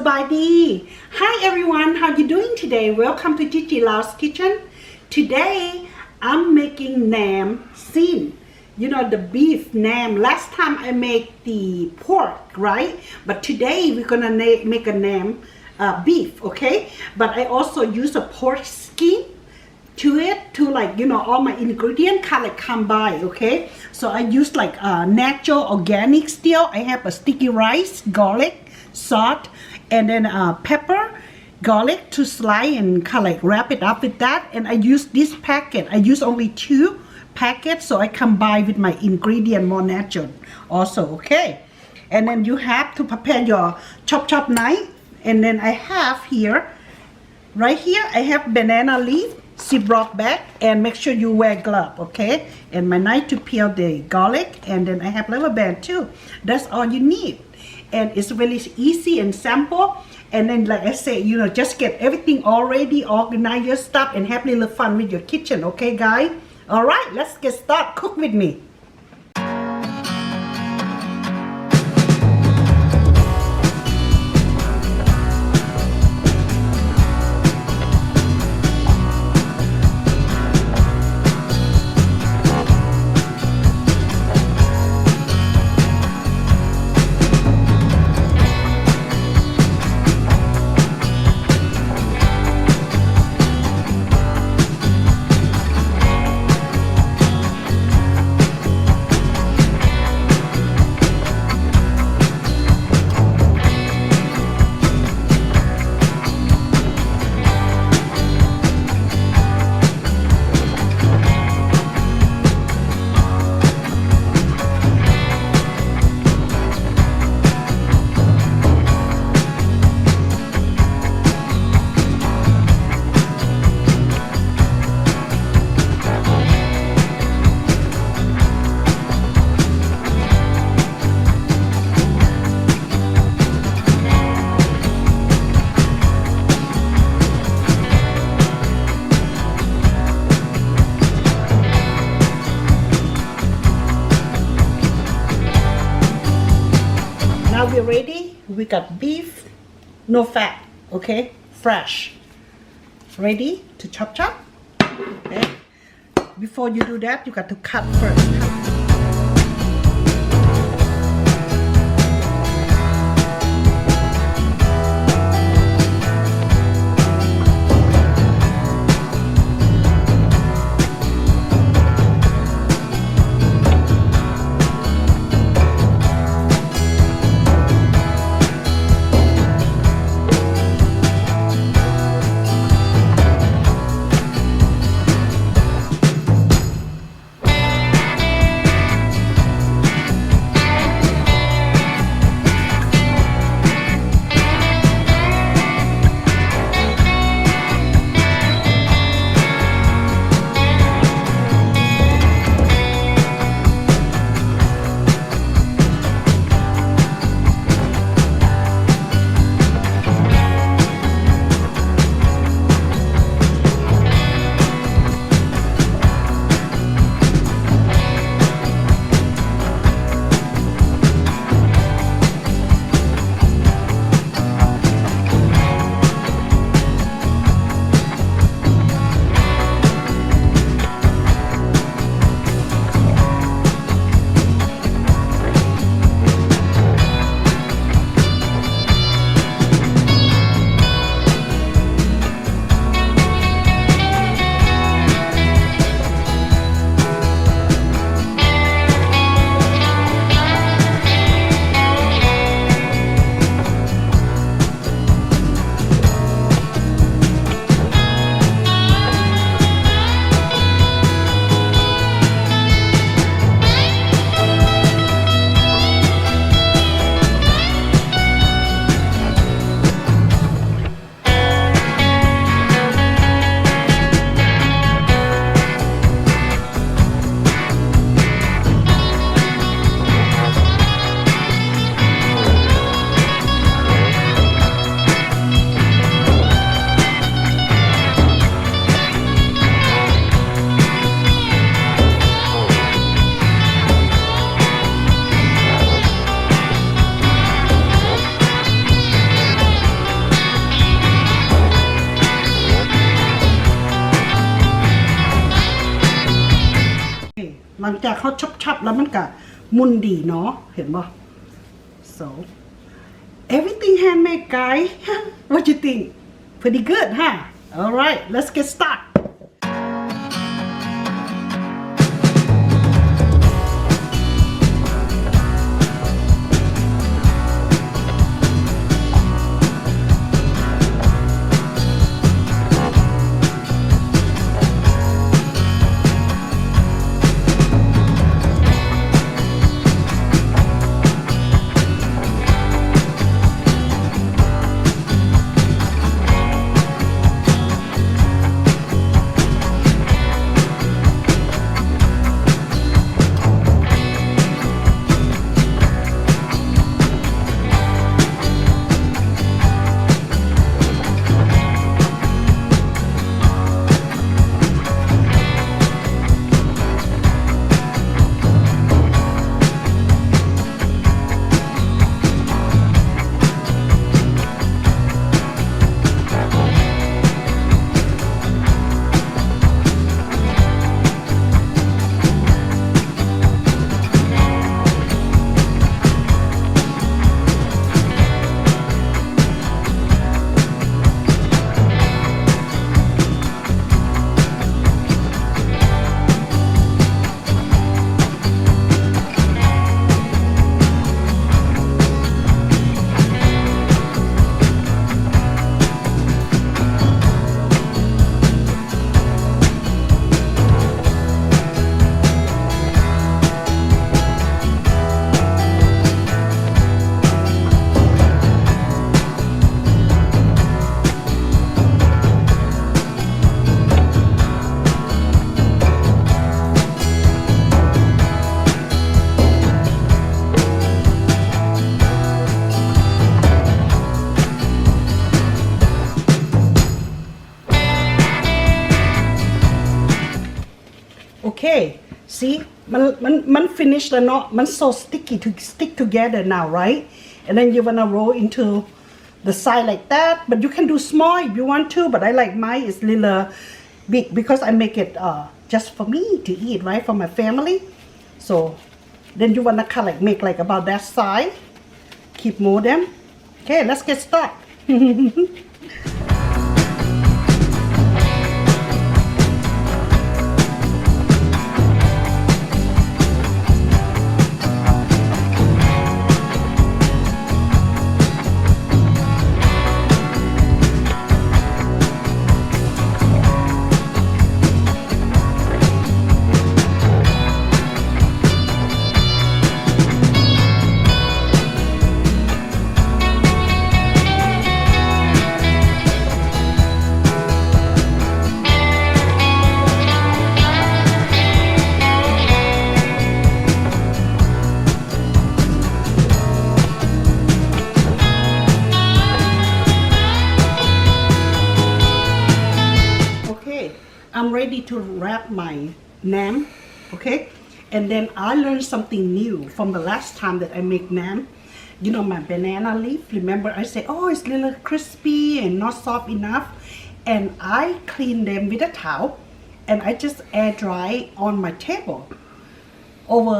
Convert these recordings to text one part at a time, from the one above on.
Sabadi. Hi everyone, how you doing today? Welcome to Gigi Lao's kitchen. Today I'm making nam sin. You know the beef nam. Last time I made the pork, right? But today we're gonna make a nam beef, okay? But I also use a pork skin to it to like, you know, all my ingredients kind of combine, okay? So I use like natural organic still. I have a sticky rice, garlic, salt, and then pepper, garlic to slice and kind of like wrap it up with that. And I use this packet. I use only 2 packets, so I combine with my ingredient more natural also, okay? And then you have to prepare your chop knife. And then I have here, right here, I have banana leaf, ziploc bag, and make sure you wear glove, okay? And my knife to peel the garlic, and then I have rubber band too. That's all you need. And it's really easy and simple. And then like I say, you know, just get everything already, organize your stuff, and have a little fun with your kitchen, okay guys? All right, let's get started. Cook with me. Now we're ready. We got beef, no fat, okay? Fresh. Ready to chop. Okay. Before you do that, you got to cut first. งจากเขาชับๆแล้วมันก็มุนดีเนาะเห็นบ่ so everything handmade guy what you think pretty good huh all right let's get started okay see มัน finish แล้วเนาะมัน so sticky to stick together now right and then you wanna roll into the side like that but you can do small if you want to but I like mine is little big because I make it just for me to eat right for my family so then you wanna cut like make like about that size keep more them okay let's get started I'm ready to wrap my naan, okay? And then I learned something new from the last time that I make naan. You know my banana leaf, remember I say, oh, it's a little crispy and not soft enough. And I clean them with a towel and I just air dry on my table over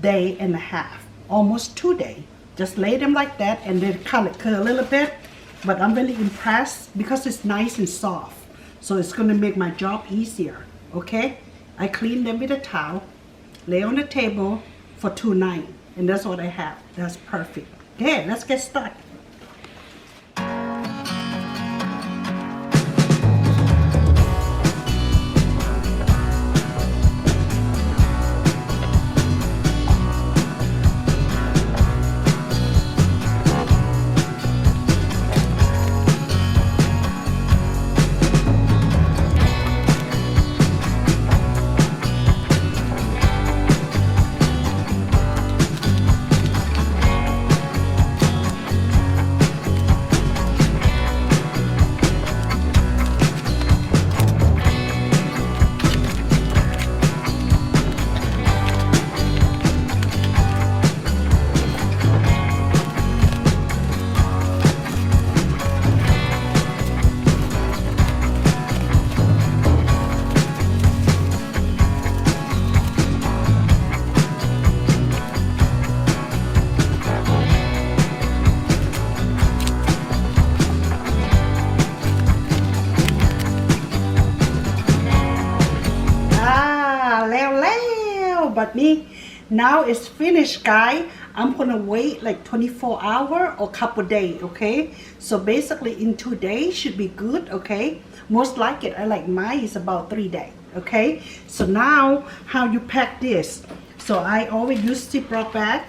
day and a half, almost 2 days. Just lay them like that and then color a little bit. But I'm really impressed because it's nice and soft. So it's going to make my job easier, okay? I clean them with a towel, lay on the table for 2 nights, and that's what I have. That's perfect. Okay, let's get started. but me now it's finished guys. I'm gonna wait like 24 hours or couple days, okay? So basically in 2 days should be good, okay? Most like it, I like mine is about 3 days, okay? So now how you pack this? So I always use Ziploc bag.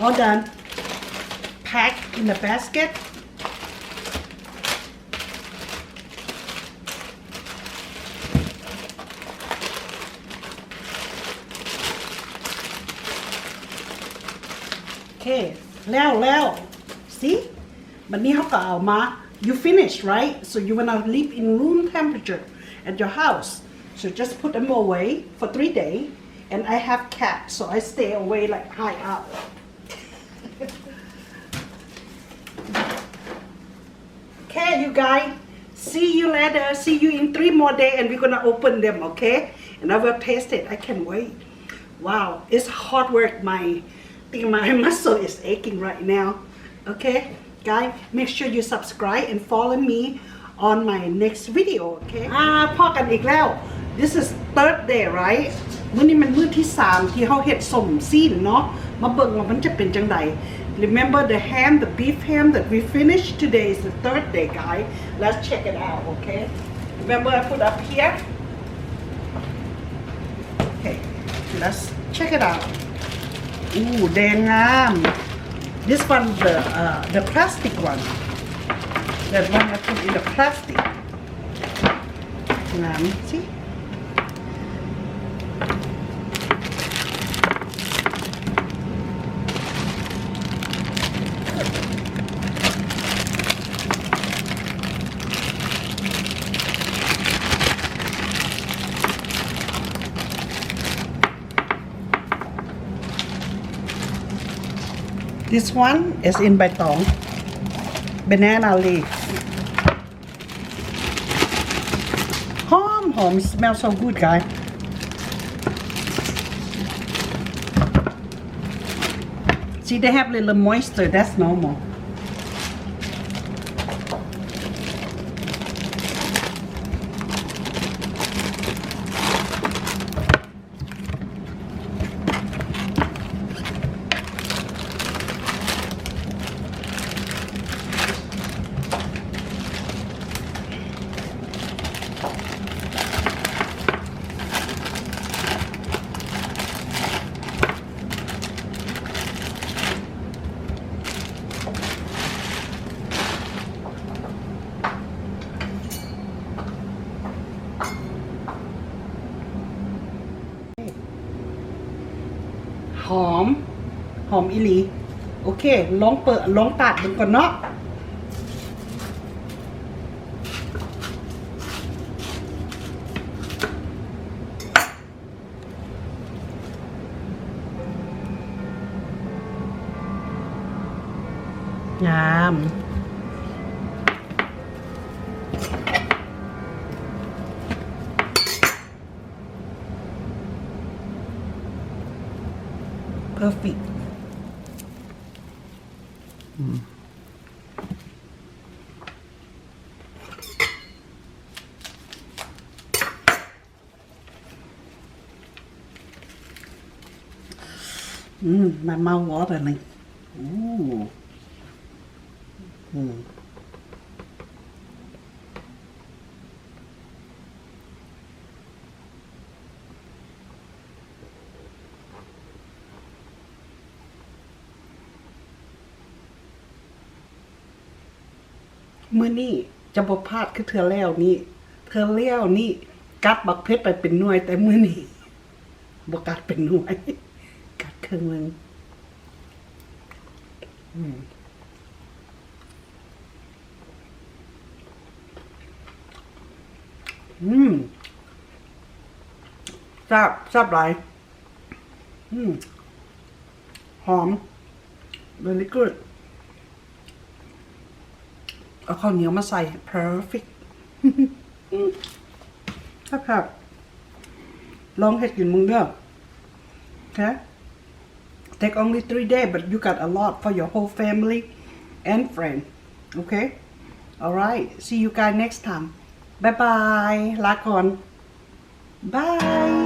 All done. Pack in the basket. Okay, แล้ว see บัดนี้เขาก็เอามา you finish right so you wanna live in room temperature at your house so just put them away for 3 days and I have cat so I stay away like high up. Okay, you guys. See you later. See you in 3 more days, and we're gonna open them. Okay, and I will taste it. I can't wait. Wow, it's hard work. My muscle is aching right now. Okay, guys, make sure you subscribe and follow me on my next video. Okay. พอกันอีกแล้ว This is third day, right? มื้อนี้มันมื้อที่3ที่เฮาเฮ็ดส้มซีนเนาะมาเบิ่งว่ามันจะเป็นจังได Remember the ham, the beef ham that we finished today is the third day, guys. Let's check it out, okay? Remember I put up here? Okay, let's check it out. Ooh, แดงงาม This one, the plastic one. That one I put in the plastic. งาม see? This one is in ใบตอง banana leaf หอม smell so good guys see they have little moisture that's normalหอมอีหลีโอเคลองตัดดูก่อนเนาะงาม perfect my mouth watering มื้อนี้จะบ่พลาดคือเทื่อแล้วนี่กัดบักเพชรไปเป็นหน่วยแต่มื้อนี้บ่กัดเป็นหน่วยกัดครึ่งนึง แซ่บหลายหอม very good เอาข้าวเหนียวมาใส่ perfect ครับลองเฮ็ดกินมึงเด้อ okay take only 3 days but you got a lot for your whole family and friend okay alright see you guys next time bye bye ลาก่อน bye